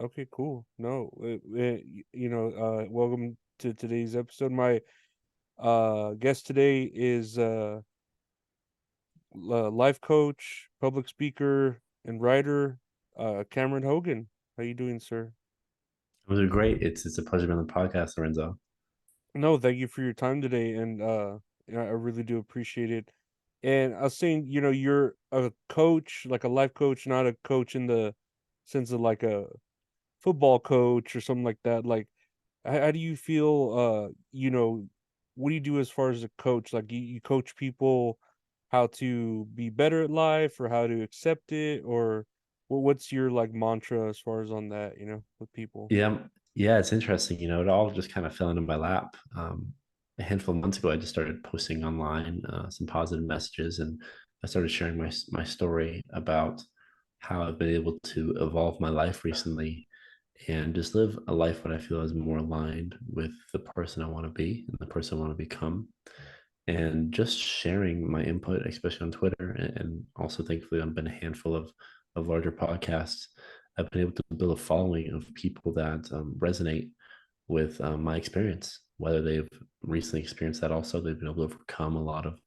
Okay, cool. No, welcome to today's episode. My guest today is life coach, public speaker, and writer Cameron Hogan. How you doing, sir? It was great. It's a pleasure being on the podcast, Lorenzo. No, thank you for your time today, and I really do appreciate it. And I was saying, you're a coach, like a life coach, not a coach in the sense of like a football coach or something like that. Like, how do you feel? What do you do as far as a coach? Like, you coach people how to be better at life, or how to accept it, or what's your like mantra as far as on that? With people. Yeah, it's interesting. It all just kind of fell into my lap. A handful of months ago, I just started posting online some positive messages, and I started sharing my story about how I've been able to evolve my life recently and just live a life what I feel is more aligned with the person I want to be and the person I want to become. And just sharing my input, especially on Twitter, and also thankfully on been a handful of larger podcasts. I've been able to build a following of people that resonate with my experience, whether they've recently experienced that. Also, they've been able to overcome a lot of,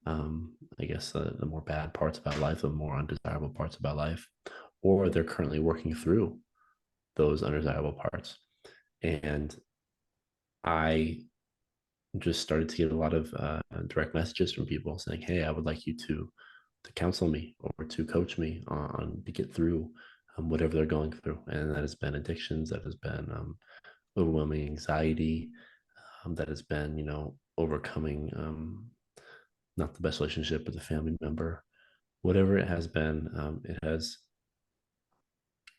I guess, the more bad parts about life, the more undesirable parts about life, or they're currently working through those undesirable parts. And I just started to get a lot of direct messages from people saying, "Hey, I would like you to counsel me or to coach me on to get through whatever they're going through." And that has been addictions, that has been overwhelming anxiety, that has been overcoming not the best relationship with a family member, whatever it has been. It has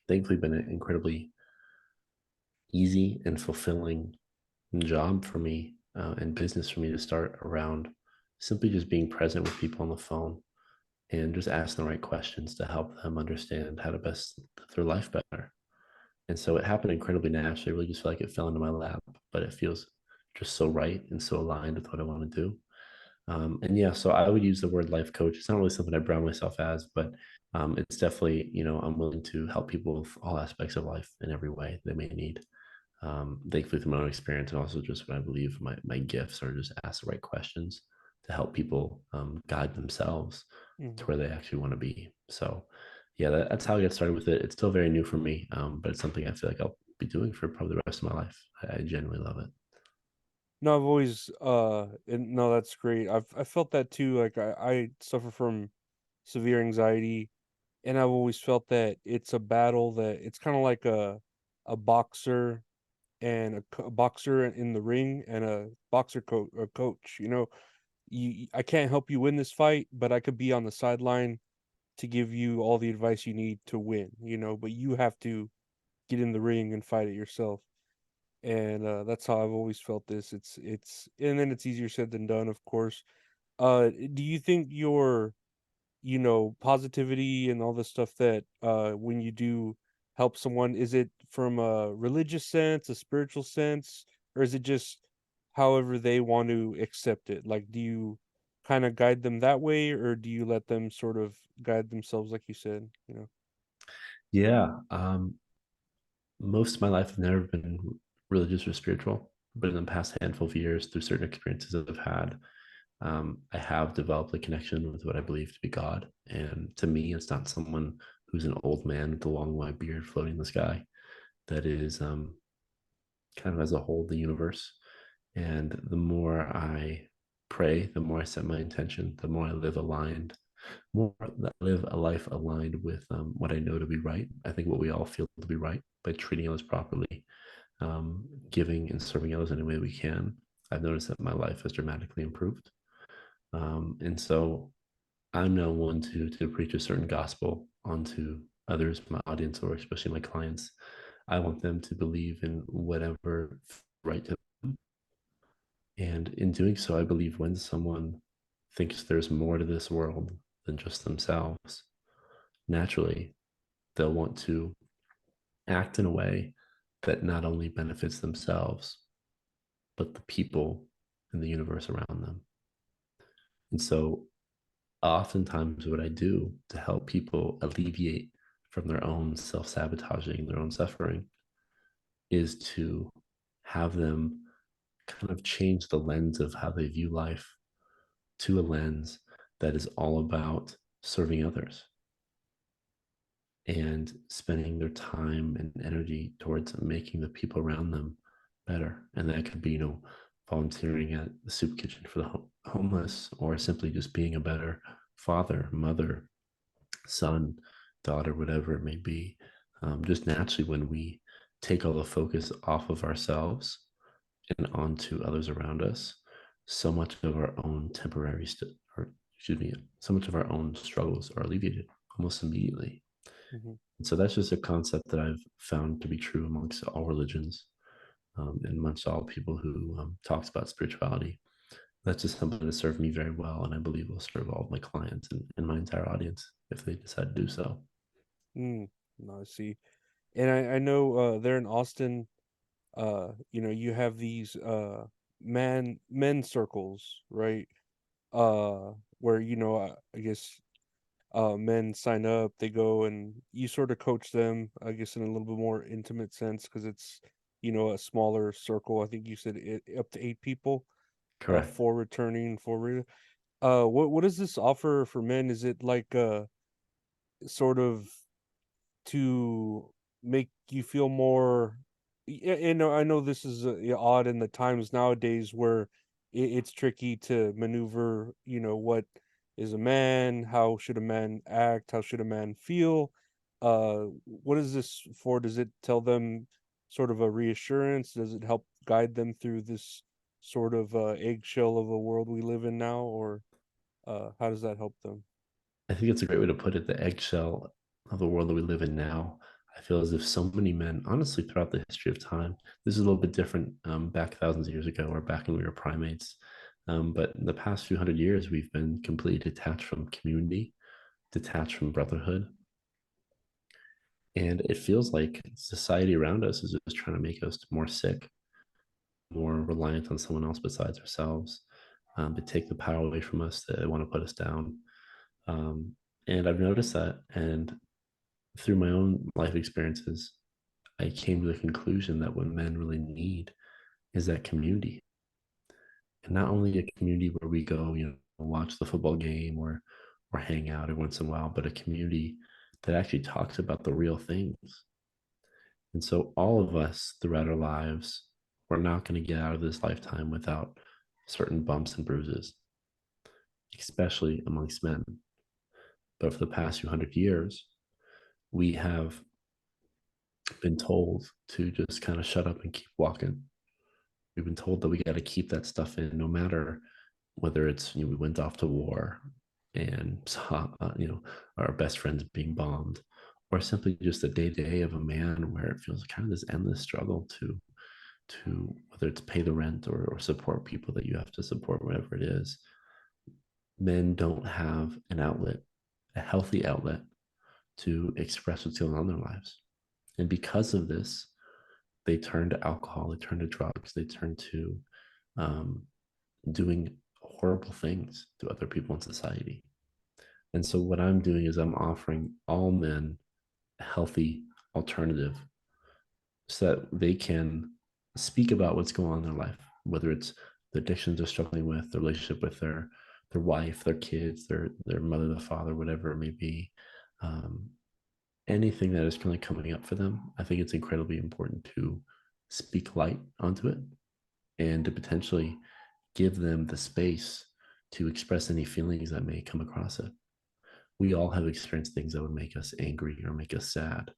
thankfully been an incredibly easy and fulfilling job for me and business for me to start around simply just being present with people on the phone and just ask the right questions to help them understand how to best live their life better. And so it happened incredibly naturally. I really just feel like it fell into my lap, but it feels just so right and so aligned with what I want to do. And yeah, so I would use the word life coach. It's not really something I brand myself as, but it's definitely, I'm willing to help people with all aspects of life in every way they may need. Thankfully, through my own experience and also just what I believe my gifts are just ask the right questions to help people guide themselves to Hmm. where they actually want to be. So, yeah, that's how I got started with it. It's still very new for me, but it's something I feel like I'll be doing for probably the rest of my life. I genuinely love it. No, I've always and no, that's great. I felt that too. Like I suffer from severe anxiety, and I've always felt that it's a battle, that it's kind of like a boxer and a boxer in the ring, and a coach. I can't help you win this fight, but I could be on the sideline to give you all the advice you need to win. But you have to get in the ring and fight it yourself. And that's how I've always felt this. And then it's easier said than done, of course. Do you think your positivity and all the stuff that when you do help someone, is it from a religious sense, a spiritual sense, or is it just however they want to accept it? Like, do you kind of guide them that way, or do you let them sort of guide themselves, like you said? Yeah, most of my life I've never been religious or spiritual, but in the past handful of years, through certain experiences I've had, I have developed a connection with what I believe to be God. And to me, it's not someone who's an old man with a long white beard floating in the sky. That is kind of as a whole the universe. And the more I pray, the more I set my intention, the more I live aligned, more I live a life aligned with what I know to be right. I think what we all feel to be right by treating others properly, giving and serving others any way we can. I've noticed that my life has dramatically improved. And so I'm now one to preach a certain gospel onto others, my audience, or especially my clients. I want them to believe in whatever right to them. And in doing so, I believe when someone thinks there's more to this world than just themselves, naturally they'll want to act in a way that not only benefits themselves, but the people in the universe around them. And so oftentimes what I do to help people alleviate from their own self-sabotaging, their own suffering, is to have them kind of change the lens of how they view life to a lens that is all about serving others and spending their time and energy towards making the people around them better. And that could be, volunteering at the soup kitchen for the homeless, or simply just being a better father, mother, son, daughter, whatever it may be. Just naturally, when we take all the focus off of ourselves and onto others around us, so much of our own or excuse me, so much of our own struggles are alleviated almost immediately. Mhm. And so that's just a concept that I've found to be true amongst all religions, and amongst all people who talks about spirituality. That's just something that served me very well, and I believe will serve all of my clients and my entire audience if they decide to do so. Mm. No, I see. And I know there in Austin, you have these men circles, right? Where I guess men sign up, they go and you sort of coach them, I guess in a little bit more intimate sense because it's a smaller circle. I think you said up to 8 people, Correct. for returning for what does this offer for men? Is it like sort of to make you feel more yeah, I know this is yeah, odd in the times nowadays where it's tricky to maneuver, what is a man, how should a man act, how should a man feel. What is this for? Does it tell them sort of a reassurance? Does it help guide them through this sort of eggshell of a world we live in now, or how does that help them? I think it's a great way to put it. The eggshell of the world that we live in now. I feel as if so many men, honestly, throughout the history of time, this is a little bit different back thousands of years ago or back when we were primates. But in the past few hundred years, we've been completely detached from community, detached from brotherhood. And it feels like society around us is just trying to make us more sick, more reliant on someone else besides ourselves. To take the power away from us, they want to put us down. Um, and I've noticed that. And through my own life experiences, I came to the conclusion that what men really need is that community. And not only a community where we go, watch the football game or hang out every once in a while, but a community that actually talks about the real things. And so all of us throughout our lives, we're not going to get out of this lifetime without certain bumps and bruises, especially amongst men. But for the past few hundred years, we have been told to just kind of shut up and keep walking. We've been told that we got to keep that stuff in, no matter whether it's we went off to war and saw our best friends being bombed, or simply just the day to day of a man where it feels kind of this endless struggle to whether it's pay the rent or support people that you have to support, whatever it is. Men don't have an outlet, a healthy outlet to express what's going on in their lives, and because of this, they turn to alcohol, they turn to drugs, they turn to um, doing horrible things to other people in society. And so, what I'm doing is I'm offering all men a healthy alternative so that they can speak about what's going on in their life, whether it's the addictions they're struggling with, the relationship with their wife, their kids, their mother, the father, whatever it may be. Um, Anything that is currently coming up for them, I think it's incredibly important to speak light onto it and to potentially give them the space to express any feelings that may come across it. We all have experienced things that would make us angry or make us sad.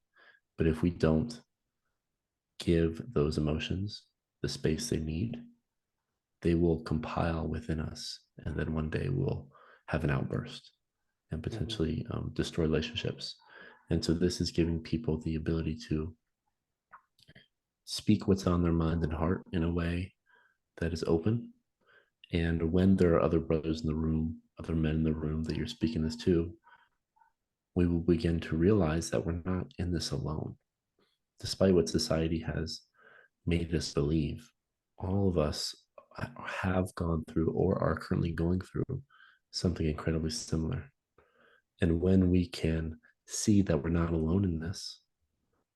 But if we don't give those emotions the space they need, they will compile within us. And then one day we'll have an outburst and Hmm. potentially destroy relationships. And so this is giving people the ability to speak what's on their mind and heart in a way that is open. And when there are other brothers in the room, other men in the room that you're speaking this to, we will begin to realize that we're not in this alone. Despite what society has made us believe, all of us have gone through or are currently going through something incredibly similar. And when we can see that we're not alone in this.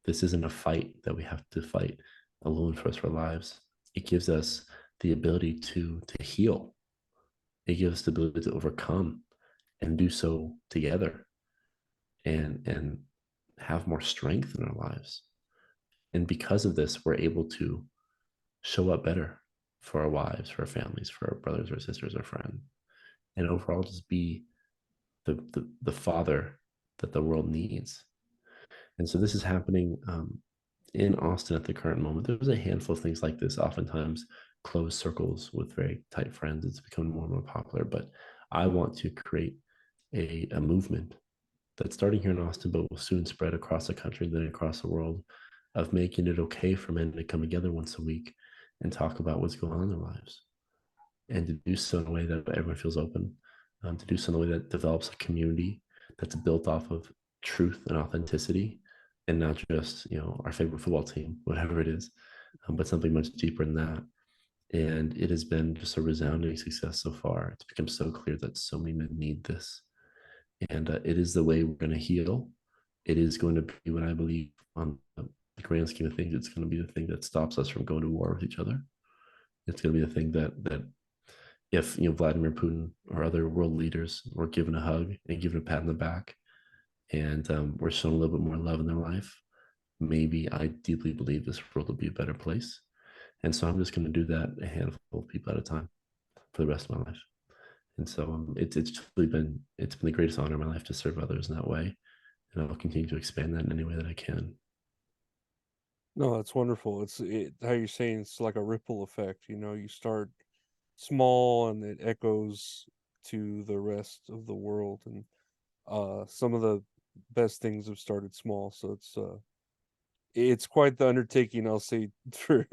This isn't a fight that we have to fight alone for us for our lives. It gives us the ability to heal. It gives us the ability to overcome and do so together and have more strength in our lives. And because of this, we're able to show up better for our wives, for our families, for our brothers or sisters or friends, and overall just be the father that the world needs. And so this is happening in Austin at the current moment. There's a handful of things like this, oftentimes closed circles with very tight friends. It's becoming more and more popular, but I want to create a movement that's starting here in Austin, but will soon spread across the country, then across the world, of making it okay for men to come together once a week and talk about what's going on in their lives, and to do so in a way that everyone feels open, to do so in a way that develops a community that's built off of truth and authenticity, and not just our favorite football team, whatever it is, but something much deeper than that. And it has been just a resounding success so far. It's become so clear that so many men need this, and it is the way we're going to heal. It is going to be what I believe on the grand scheme of things. It's going to be the thing that stops us from going to war with each other. It's going to be the thing that if Vladimir Putin or other world leaders were given a hug and given a pat on the back, and were shown a little bit more love in their life, maybe I deeply believe this world will be a better place. And so I'm just going to do that a handful of people at a time for the rest of my life. And so it's really been the greatest honor in my life to serve others in that way, and I'll continue to expand that in any way that I can. No, that's wonderful. How you're saying it's like a ripple effect. You start small and it echoes to the rest of the world. And some of the best things have started small. So it's quite the undertaking, I'll say, for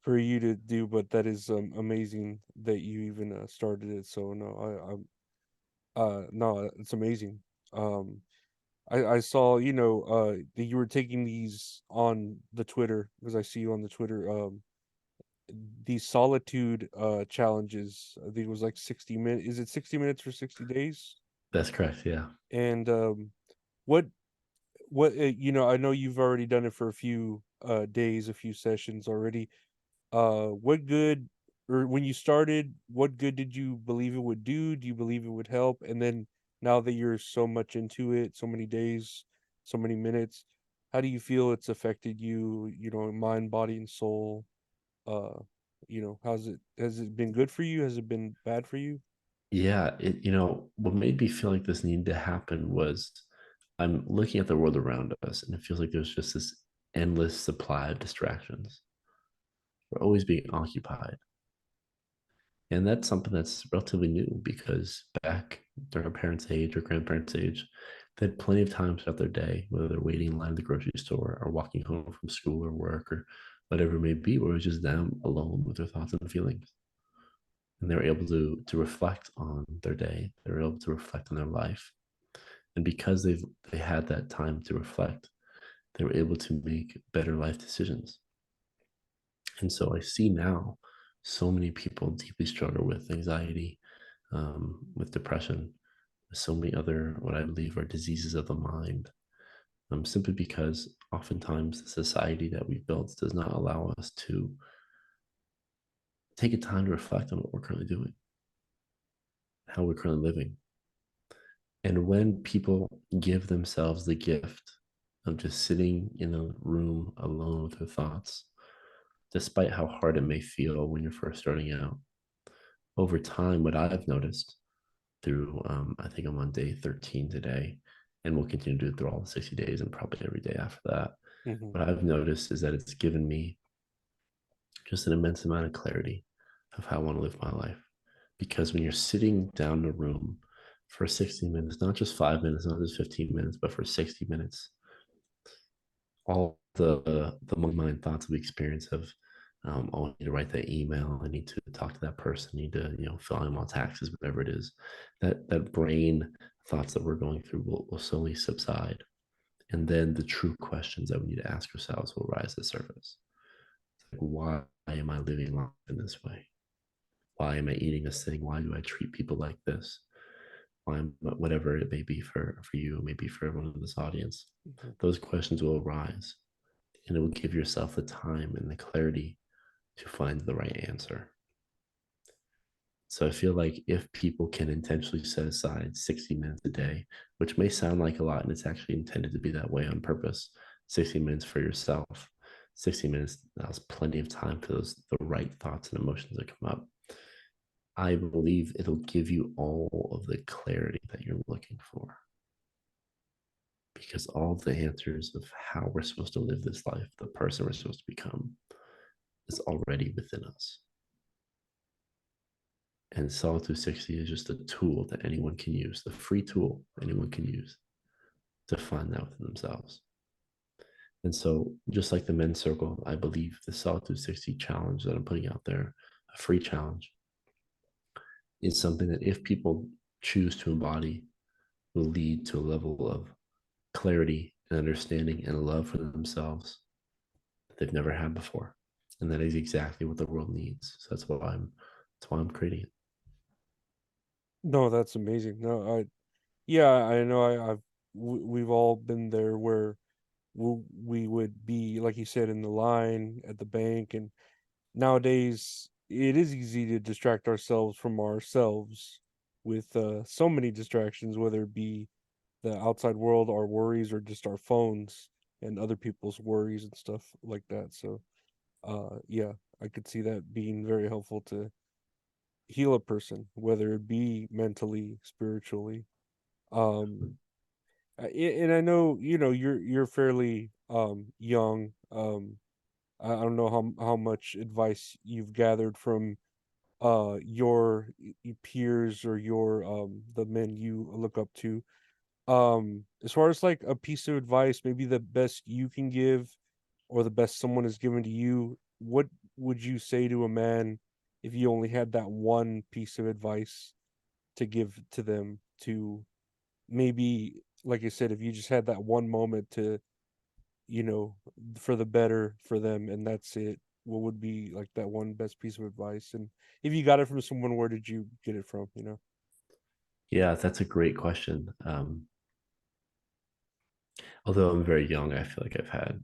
for you to do. But that is amazing that you even started it. So no, no, it's amazing. Um, I saw, that you were taking these on the Twitter, because I see you on the Twitter, these solitude challenges. I think it was like 60 minutes. Is it 60 minutes for 60 days? That's correct. Yeah. And what I know you've already done it for a few days, a few sessions already. What good, or when you started, what good did you believe it would do? Do you believe it would help? And then now that you're so much into it, so many days, so many minutes, how do you feel it's affected you, mind, body, and soul? Uh, has it been good for you? Has it been bad for you? Yeah, what made me feel like this needed to happen was I'm looking at the world around us, and it feels like there's just this endless supply of distractions. We're always being occupied. And that's something that's relatively new, because back during our parents' age or grandparents' age, they had plenty of time throughout their day, whether they're waiting in line at the grocery store or walking home from school or work or whatever it may be, where it was just them alone with their thoughts and feelings. And they were able to reflect on their day. They were able to reflect on their life. And because they had that time to reflect, they were able to make better life decisions. And so I see now so many people deeply struggle with anxiety, with depression, with so many other what I believe are diseases of the mind, simply because oftentimes the society that we built does not allow us to take a time to reflect on what we're currently doing, how we're currently living. And when people give themselves the gift of just sitting in a room alone with their thoughts, despite how hard it may feel when you're first starting out, over time, what I've noticed through, I think I'm on day 13 today, and we'll continue to do it through all the 60 days and probably every day after that. Hmm. What I've noticed is that it's given me just an immense amount of clarity of how I want to live my life. Because when you're sitting down in a room for 60 minutes, not just 5 minutes, not just 15 minutes, but for 60 minutes, all the mind thoughts of experience of, oh, I need to write that email, I need to talk to that person, I need to fill in my taxes, whatever it is, that brain thoughts that we're going through will slowly subside, and then the true questions that we need to ask ourselves will rise to the surface. It's like, why am I living life in this way? Why am I eating this thing? Why do I treat people like this? whatever it may be for you, maybe for everyone in this audience. Mhm. Those questions will arise, and it will give yourself the time and the clarity to find the right answer. So I feel like if people can intentionally set aside 60 minutes a day, which may sound like a lot, and it's actually intended to be that way on purpose, 60 minutes for yourself, 60 minutes, that's plenty of time for the right thoughts and emotions that come up. I believe it'll give you all of the clarity that you're looking for, because all the answers of how we're supposed to live this life, the person we're supposed to become, is already within us. And Solitude 60 is just a tool that anyone can use, the free tool anyone can use to find that within themselves. And so, just like the men's circle, I believe the Solitude 60 challenge that I'm putting out there, a free challenge, is something that if people choose to embody, will lead to a level of clarity and understanding and love for themselves that they've never had before. And that is exactly what the world needs. So that's why I'm creating it. No, that's amazing. No, yeah, I know we've all been there where we would be, like you said, in the line at the bank, and nowadays it is easy to distract ourselves from ourselves with so many distractions, whether it be the outside world, our worries, or just our phones and other people's worries and stuff like that. So, yeah, I could see that being very helpful to heal a person, whether it be mentally, spiritually. Um, and I know, you're fairly young. I don't know how much advice you've gathered from your peers or your the men you look up to. As far as like a piece of advice, maybe the best you can give or the best someone has given to you, what would you say to a man if you only had that one piece of advice to give to them, to maybe, like I said, if you just had that one moment to, you know, for the better for them, and that's it, what would be like that one best piece of advice? And if you got it from someone, where did you get it from, you know? Yeah, that's a great question. Although I'm very young, I feel like I've had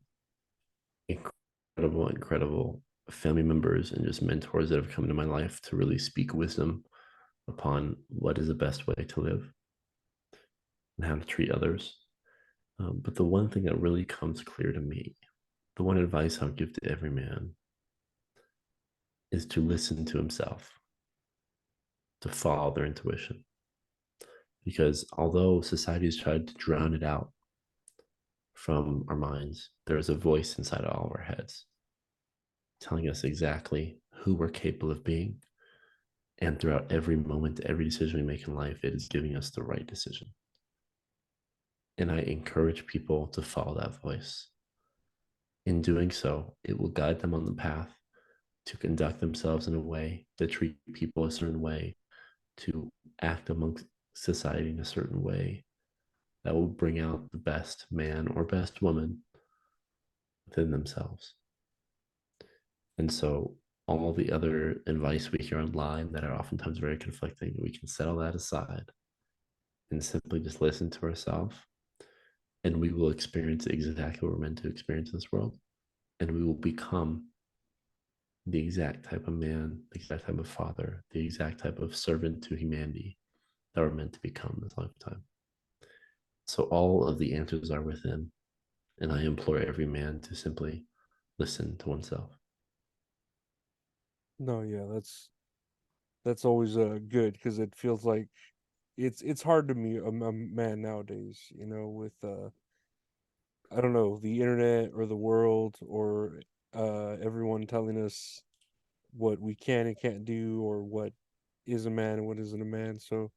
incredible family members and just mentors that have come into my life to really speak wisdom upon what is the best way to live and how to treat others. But the one thing that really comes clear to me, the one advice I'll give to every man, is to listen to himself, to follow their intuition. Because although society has tried to drown it out from our minds, there is a voice inside all of our heads telling us exactly who we're capable of being. And throughout every moment, every decision we make in life, it is giving us the right decision. And I encourage people to follow that voice. In doing so, it will guide them on the path to conduct themselves in a way, to treat people a certain way, to act amongst society in a certain way that will bring out the best man or best woman within themselves. And so, all the other advice we hear online that are oftentimes very conflicting, we can settle that aside and simply just listen to ourselves, and we will experience exactly what we're meant to experience in this world. And we will become the exact type of man, the exact type of father, the exact type of servant to humanity that we're meant to become this lifetime. So all of the answers are within. And I implore every man to simply listen to oneself. No, yeah, that's always good, because it feels like it's hard to be a man nowadays, with I don't know, the internet or the world, or everyone telling us what we can and can't do, or what is a man and what isn't a man. So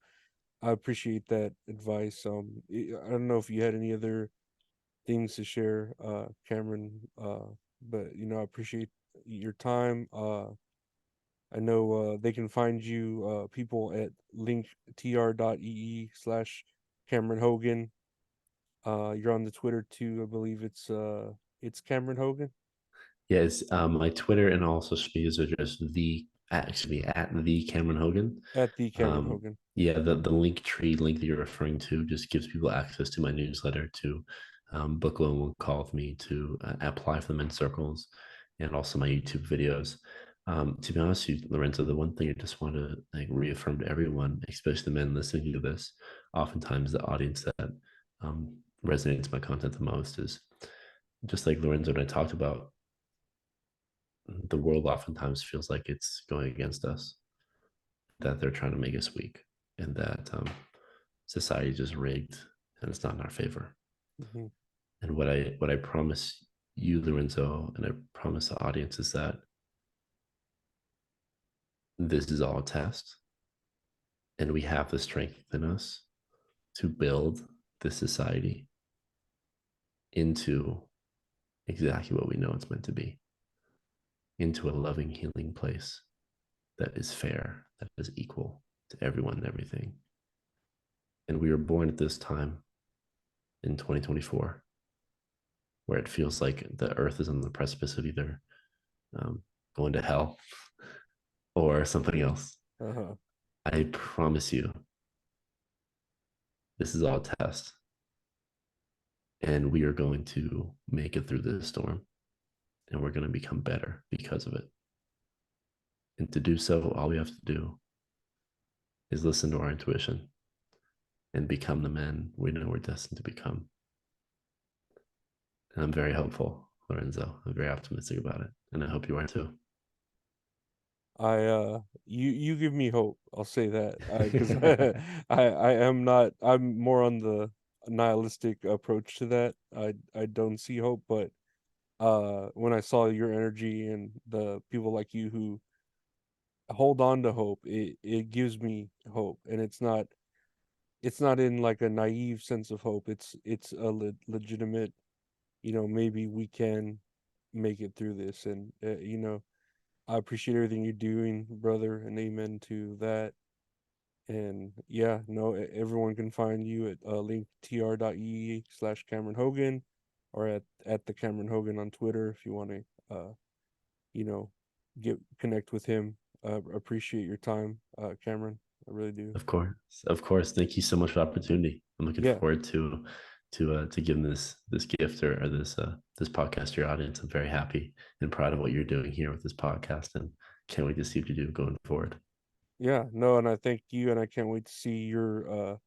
I appreciate that advice. I don't know if you had any other things to share, Cameron, but I appreciate your time. I know they can find you, people, at linktr.ee/ Cameron Hogan. You're on the Twitter too. I believe it's Cameron Hogan. Yes, my Twitter and all social medias are just the actually at the Cameron Hogan. At the Cameron Um, Hogan. Yeah, the link tree link that you're referring to just gives people access to my newsletter, to book one call with me, to apply for the men's circles, and also my YouTube videos. To be honest with you, Lorenzo, the one thing I just want to like reaffirm to everyone, especially the men listening to this, oftentimes the audience that resonates my content the most is just like Lorenzo and I talked about. The world oftentimes feels like it's going against us, that they're trying to make us weak, and that society is just rigged and it's not in our favor. Mhm. And what I promise you, Lorenzo, and I promise the audience is that this is all a test, and we have the strength in us to build this society into exactly what we know it's meant to be, into a loving, healing place that is fair, that is equal to everyone and everything. And we were born at this time in 2024, where it feels like the earth is on the precipice of either um, going to hell or something else. Uh-huh. I promise you, this is all a test, and we are going to make it through this storm, and we're going to become better because of it. And to do so, all we have to do is listen to our intuition and become the men we know we're destined to become. And I'm very hopeful, Lorenzo. I'm very optimistic about it, and I hope you are too. You give me hope. I'll say that. Because I am not. I'm more on the nihilistic approach to that. I don't see hope, but when I saw your energy and the people like you who hold on to hope, it gives me hope, and it's not in like a naive sense of hope. It's a legitimate, maybe we can make it through this, and I appreciate everything you're doing, brother, and amen to that. And yeah, no, everyone can find you at linktr.ee/Cameron Hogan, or at the Cameron Hogan on Twitter if you want to, you know, get connect with him. Appreciate your time, Cameron. I really do. Of course, of course. Thank you so much for the opportunity. I'm looking Yeah, forward to giving this gift, or this podcast to your audience. I'm very happy and proud of what you're doing here with this podcast, and can't wait to see what you do going forward. yeah, no, and I thank you, and I can't wait to see your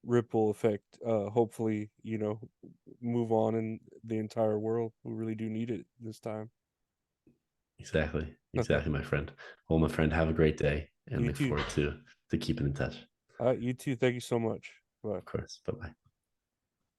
ripple effect. Hopefully, move on in the entire world. We really do need it this time. Exactly, exactly, my friend. Well, my friend, have a great day, and You look too. forward to keeping in touch. You too. Thank you so much. Bye. Of course. Bye bye.